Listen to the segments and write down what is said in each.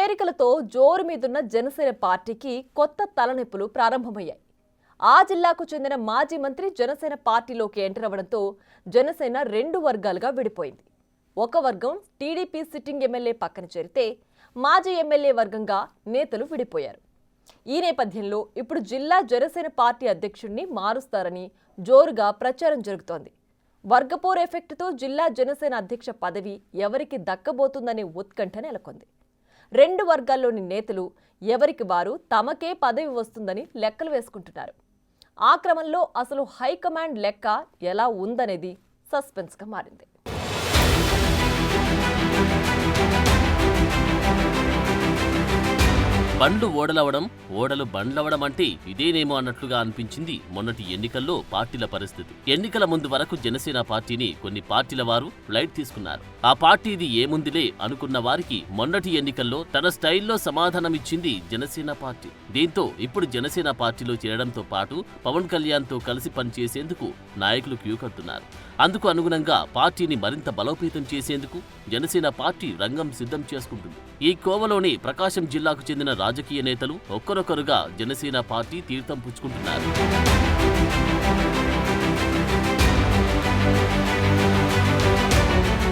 చేరికలతో జోరు మీదున్న జనసేన పార్టీకి కొత్త తలనొప్పులు ప్రారంభమయ్యాయి. ఆ జిల్లాకు చెందిన మాజీ మంత్రి జనసేన పార్టీలోకి ఎంటర్ అవ్వడంతో జనసేన రెండు వర్గాలుగా విడిపోయింది. ఒక వర్గం టీడీపీ సిట్టింగ్ ఎమ్మెల్యే పక్కన చేరితే మాజీ ఎమ్మెల్యే వర్గంగా నేతలు విడిపోయారు. ఈ నేపథ్యంలో ఇప్పుడు జిల్లా జనసేన పార్టీ అధ్యక్షుడిని మారుస్తారని జోరుగా ప్రచారం జరుగుతోంది. వర్గపోరు ఎఫెక్ట్తో జిల్లా జనసేన అధ్యక్ష పదవి ఎవరికి దక్కబోతుందనే ఉత్కంఠ నెలకొంది. రెండు వర్గాల్లోని నేతలు ఎవరికి వారు తమకే పదవి వస్తుందని లెక్కలు వేసుకుంటున్నారు. ఆ క్రమంలో అసలు హైకమాండ్ లెక్క ఎలా ఉందనేది సస్పెన్స్గా మారింది. బండ్లు ఓడలవడం, ఓడలు బండ్లవడం అంటే ఇదేనేమో అన్నట్లుగా అనిపించింది మొన్నటి ఎన్నికల్లో పార్టీల పరిస్థితి. ఎన్నికల ముందు వరకు జనసేన పార్టీని కొన్ని పార్టీల వారు లైట్ తీసుకున్నారు. ఆ పార్టీది ఏముందిలే అనుకున్న వారికి మొన్నటి ఎన్నికల్లో తన స్టైల్లో సమాధానమిచ్చింది జనసేన పార్టీ. దీంతో ఇప్పుడు జనసేన పార్టీలో చేరడంతో పాటు పవన్ కళ్యాణ్తో కలిసి పనిచేసేందుకు నాయకులు క్యూ కడుతున్నారు. అందుకు అనుగుణంగా పార్టీని మరింత బలోపేతం చేసేందుకు జనసేన పార్టీ రంగం సిద్ధం చేసుకుంటుంది. ఈ కోవలోనే ప్రకాశం జిల్లాకు చెందిన రాజకీయ నేతలు ఒక్కరొక్కరుగా జనసేన పార్టీ తీర్థం పుచ్చుకుంటున్నారు.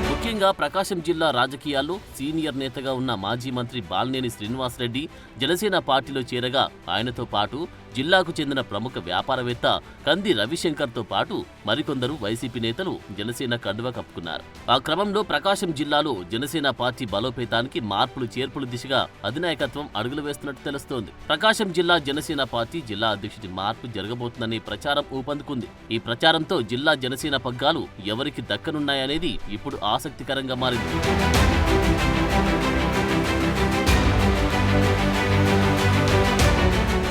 ముఖ్యంగా ప్రకాశం జిల్లా రాజకీయాల్లో సీనియర్ నేతగా ఉన్న మాజీ మంత్రి బాలినేని శ్రీనివాసరెడ్డి జనసేన పార్టీలో చేరగా ఆయనతో పాటు జిల్లాకు చెందిన ప్రముఖ వ్యాపారవేత్త కంది రవిశంకర్తో పాటు మరికొందరు వైసీపీ నేతలు జనసేన కండువా కప్పుకున్నారు. ఆ క్రమంలో ప్రకాశం జిల్లాలో జనసేన పార్టీ బలోపేతానికి మార్పులు చేర్పుల దిశగా అధినాయకత్వం అడుగులు వేస్తున్నట్టు తెలుస్తోంది. ప్రకాశం జిల్లా జనసేన పార్టీ జిల్లా అధ్యక్షుడి మార్పు జరగబోతుందనే ప్రచారం ఊపందుకుంది. ఈ ప్రచారంతో జిల్లా జనసేన పగ్గాలు ఎవరికి దక్కనున్నాయనేది ఇప్పుడు ఆసక్తికరంగా మారింది.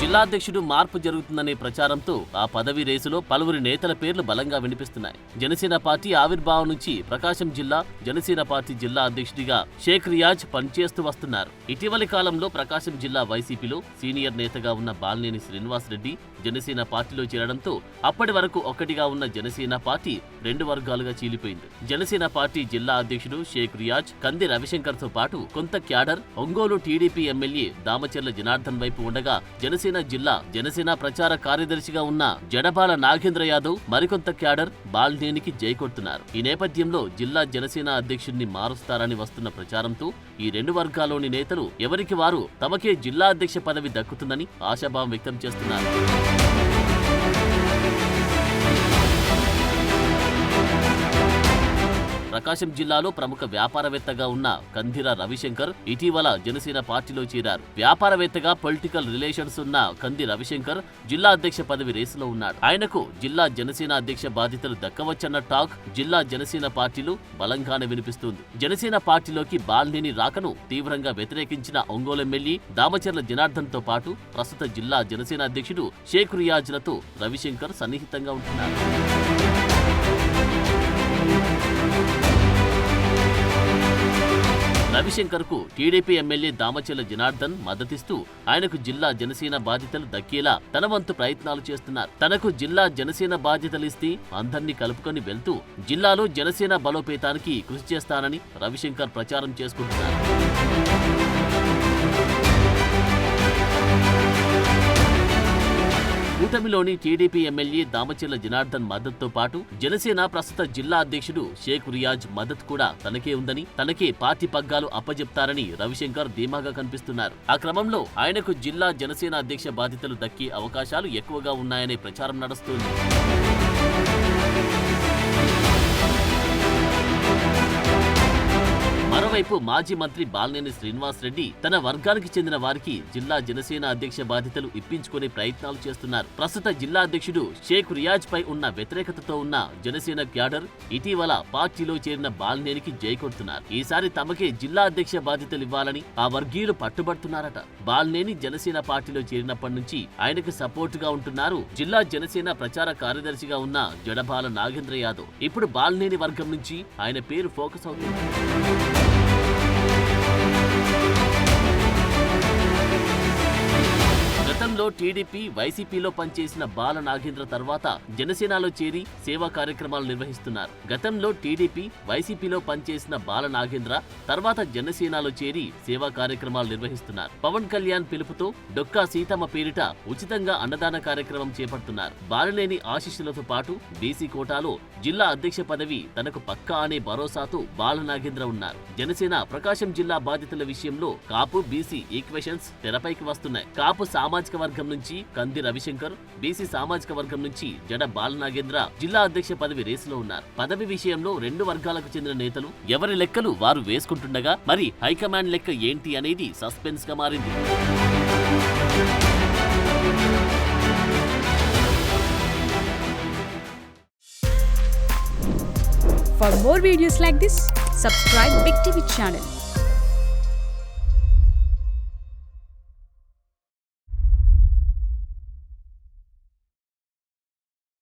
జిల్లాధ్యక్షుడు మార్పు జరుగుతుందనే ప్రచారంతో ఆ పదవి రేసులో పలువురి నేతల పేర్లు బలంగా వినిపిస్తున్నాయి. జనసేన పార్టీ ఆవిర్భావం నుంచి ప్రకాశం జిల్లా జనసేన పార్టీ జిల్లా అధ్యక్షుడిగా షేక్ రియాజ్ పనిచేస్తూ వస్తున్నారు. ఇటీవలి కాలంలో ప్రకాశం జిల్లా వైసీపీలో సీనియర్ నేతగా ఉన్న బాలినేని శ్రీనివాసరెడ్డి జనసేన పార్టీలో చేరడంతో అప్పటి వరకు ఒక్కటిగా ఉన్న జనసేన పార్టీ రెండు వర్గాలుగా చీలిపోయింది. జనసేన పార్టీ జిల్లా అధ్యక్షుడు షేక్ రియాజ్ కంది రవిశంకర్ తో పాటు కొంత cadre Ongole TDP MLA Damacharla Janardhan వైపు ఉండగా జనసేన జిల్లా జనసేన ప్రచార కార్యదర్శిగా ఉన్న జడబాల నాగేంద్ర యాదవ్ మరికొంత క్యాడర్ బాలినేనికి జై కొడుతున్నారు. ఈ నేపథ్యంలో జిల్లా జనసేన అధ్యక్షుడిని మారుస్తారని వస్తున్న ప్రచారంతో ఈ రెండు వర్గాల్లోని నేతలు ఎవరికి వారు తమకే జిల్లా అధ్యక్ష పదవి దక్కుతుందని ఆశాభావం వ్యక్తం చేస్తున్నారు. ప్రకాశం జిల్లాలో ప్రముఖ వ్యాపారవేత్తగా ఉన్న కందిర రవిశంకర్ ఇటీవల జనసేన పార్టీలో చేరారు. వ్యాపారవేత్తగా పొలిటికల్ రిలేషన్స్ ఉన్న కంది రవిశంకర్ జిల్లా అధ్యక్ష పదవి రేసులో ఉన్నాడు. ఆయనకు జిల్లా జనసేన అధ్యక్ష బాధ్యతలు దక్కవచ్చన్న టాక్ జిల్లా జనసేన పార్టీలో బలంగానే వినిపిస్తుంది. జనసేన పార్టీలోకి బాలినేని రాకను తీవ్రంగా వ్యతిరేకించిన ఒంగోలు ఎమ్మెల్యే దామచర్ల జనార్దన్ తో పాటు ప్రస్తుత జిల్లా జనసేన అధ్యక్షుడు షేక్ రియాజ్లతో రవిశంకర్ సన్నిహితంగా ఉంటున్నారు. రవిశంకర్ కు టీడీపీ ఎమ్మెల్యే దామచర్ల జనార్దన్ మద్దతిస్తూ ఆయనకు జిల్లా జనసేన బాధ్యతలు దక్కేలా తన వంతు ప్రయత్నాలు చేస్తున్నారు. తనకు జిల్లా జనసేన బాధ్యతలిస్తే అందర్నీ కలుపుకొని వెళ్తూ జిల్లాలో జనసేన బలోపేతానికి కృషి చేస్తానని రవిశంకర్ ప్రచారం చేసుకుంటున్నారు. కూటమిలోని టీడీపీ ఎమ్మెల్యే దామచర్ల జనార్దన్ మద్దతుతో పాటు జనసేన ప్రస్తుత జిల్లా అధ్యక్షుడు షేక్ రియాజ్ మద్దతు కూడా తనకే ఉందని, తనకే పార్టీ పగ్గాలు అప్పజెప్తారని రవిశంకర్ ధీమాగా కనిపిస్తున్నారు. ఆ క్రమంలో ఆయనకు జిల్లా జనసేన అధ్యక్ష బాధ్యతలు దక్కే అవకాశాలు ఎక్కువగా ఉన్నాయనే ప్రచారం నడుస్తోంది. మరోవైపు మాజీ మంత్రి బాలినేని శ్రీనివాసరెడ్డి తన వర్గానికి చెందిన వారికి జిల్లా జనసేన అధ్యక్ష బాధ్యతలు ఇప్పించుకునే ప్రయత్నాలు చేస్తున్నారు. ప్రస్తుత జిల్లా అధ్యక్షుడు షేక్ రియాజ్ పై ఉన్న వ్యతిరేకతతో ఉన్న జనసేన క్యాడర్ ఇటీవల పార్టీలో చేరిన బాలినేనికి జై కొడుతున్నారు. ఈసారి తమకే జిల్లా అధ్యక్ష బాధ్యతలు ఇవ్వాలని ఆ వర్గీయులు పట్టుబడుతున్నారట. బాలినేని జనసేన పార్టీలో చేరినప్పటి నుంచి ఆయనకు సపోర్టుగా ఉంటున్నారు జిల్లా జనసేన ప్రచార కార్యదర్శిగా ఉన్న జడబాల నాగేంద్ర యాదవ్. ఇప్పుడు బాలినేని వర్గం నుంచి ఆయన పేరు ఫోకస్ అవుతుంది. గతంలో టీడీపీ, వైసీపీలో పనిచేసిన బాల నాగేంద్ర తర్వాత జనసేనలో చేరి సేవా కార్యక్రమాలు నిర్వహిస్తున్నారు. గతంలో టీడీపీ, వైసీపీలో పనిచేసిన బాల నాగేంద్ర తర్వాత జనసేనలో చేరి సేవా కార్యక్రమాలు నిర్వహిస్తున్నారు. పవన్ కళ్యాణ్ పిలుపుతో డొక్కా సీతమ్మ పేరిట ఉచితంగా అన్నదాన కార్యక్రమం చేపడుతున్నారు. బాలినేని ఆశీస్సులతో పాటు బీసీ కోటాలో జిల్లా అధ్యక్ష పదవి తనకు పక్కా అనే భరోసాతో బాల నాగేంద్ర ఉన్నారు. జనసేన ప్రకాశం జిల్లా బాధ్యతల విషయంలో కాపు, బీసీ ఈక్వేషన్స్ తెరపైకి వస్తున్నాయి. కాపు సామాజిక వర్గం నుంచి కంది రవిశంకర్, బీసీ సామాజిక వర్గం నుంచి జడ బాల నాగేంద్ర జిల్లా అధ్యక్ష పదవి రేసులో ఉన్నారు. పదవి విషయంలో రెండు వర్గాలకు చెందిన నేతలు ఎవరి లెక్కలు వారు వేసుకుంటుండగా మరి హైకమాండ్ లెక్క ఏంటి అనేది సస్పెన్స్ గా మారింది. For more videos like this, subscribe Big TV channel.